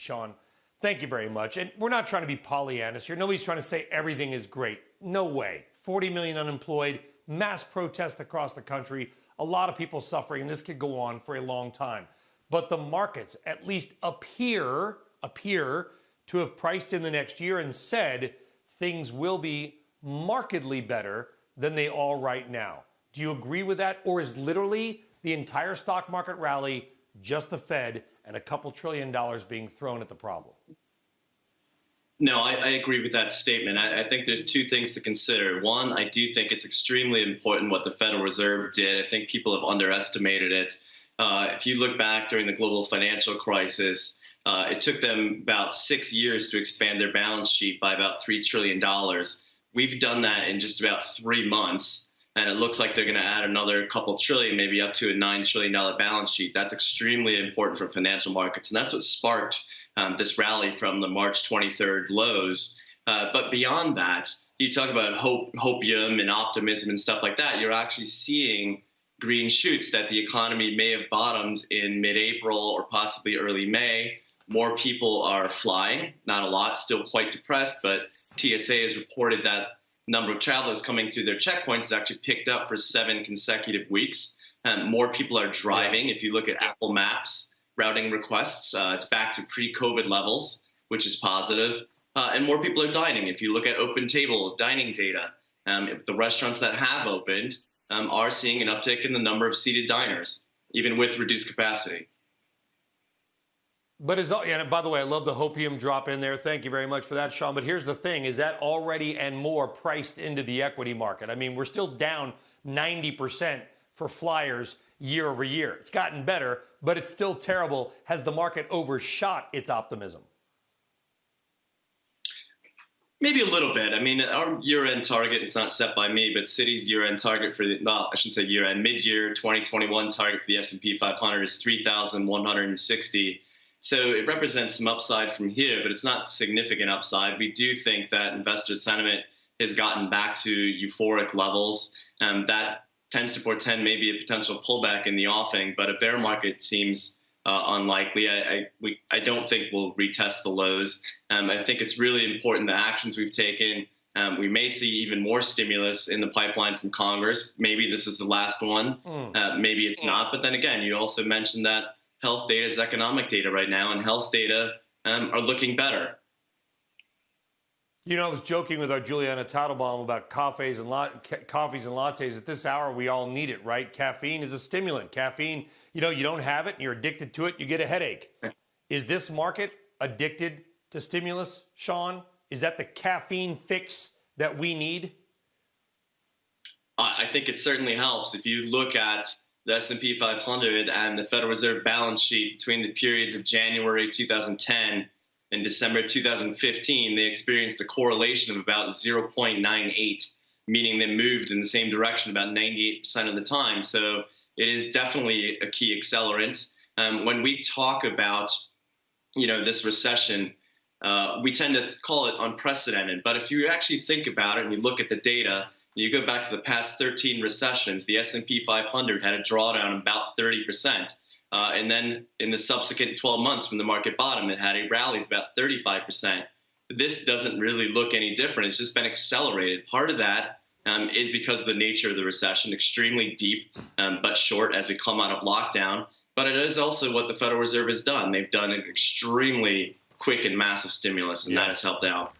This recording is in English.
Shawn, thank you very much. And we're not trying to be Pollyannas here. Nobody's trying to say everything is great. No way. 40 million unemployed, mass protests across the country, a lot of people suffering, and this could go on for a long time. But the markets at least appear to have priced in the next year and said things will be markedly better than they are right now. Do you agree with that? Or is literally the entire stock market rally just the Fed and a couple $1 trillion being thrown at the problem? No, I agree with that statement. I think there's two things to consider. One, I do think it's extremely important what the Federal Reserve did. I think people have underestimated it. If you look back during the global financial crisis, it took them about 6 years to expand their balance sheet by about $3 trillion. We've done that in just about 3 months. And it looks like they're going to add another couple trillion, maybe up to a $9 trillion balance sheet. That's extremely important for financial markets. And that's what sparked this rally from the March 23rd lows. But beyond that, you talk about hopium and optimism and stuff like that. You're actually seeing green shoots that the economy may have bottomed in mid-April or possibly early May. More people are flying, not a lot, still quite depressed, but TSA has reported that number of travelers coming through their checkpoints has actually picked up for 7 consecutive weeks. More people are driving. If you look at Apple Maps routing requests, it's back to pre-COVID levels, which is positive. And more people are dining. If you look at open table dining data, the restaurants that have opened are seeing an uptick in the number of seated diners, even with reduced capacity. But and by the way, I love the hopium drop in there. Thank you very much for that, Shawn. But here's the thing, is that already and more priced into the equity market? I mean, we're still down 90% for flyers year over year. It's gotten better, but it's still terrible. Has the market overshot its optimism? Maybe a little bit. I mean, our year-end target, it's not set by me, but Citi's year-end target for I shouldn't say year-end, mid-year 2021 target for the S&P 500 is 3,160. So it represents some upside from here, but it's not significant upside. We do think that investor sentiment has gotten back to euphoric levels. That tends to portend maybe a potential pullback in the offing, but a bear market seems unlikely. I don't think we'll retest the lows. I think it's really important the actions we've taken. We may see even more stimulus in the pipeline from Congress. Maybe this is the last one. Maybe it's not. But then again, you also mentioned that health data is economic data right now, and health data are looking better. You know, I was joking with our Juliana Tattlebaum about coffees and lattes. At this hour, we all need it, right? Caffeine is a stimulant. Caffeine, you know, you don't have it and you're addicted to it, you get a headache. Is this market addicted to stimulus, Shawn? Is that the caffeine fix that we need? I think it certainly helps. If you look at the S&P 500 and the Federal Reserve balance sheet between the periods of January 2010 and December 2015, they experienced a correlation of about 0.98, meaning they moved in the same direction about 98% of the time. So it is definitely a key accelerant. When we talk about, this recession, we tend to call it unprecedented. But if you actually think about it and you look at the data, you go back to the past 13 recessions, the S&P 500 had a drawdown of about 30%. And then in the subsequent 12 months from the market bottom, it had a rally of about 35%. This doesn't really look any different. It's just been accelerated. Part of that is because of the nature of the recession, extremely deep but short as we come out of lockdown. But it is also what the Federal Reserve has done. They've done an extremely quick and massive stimulus, and that has helped out.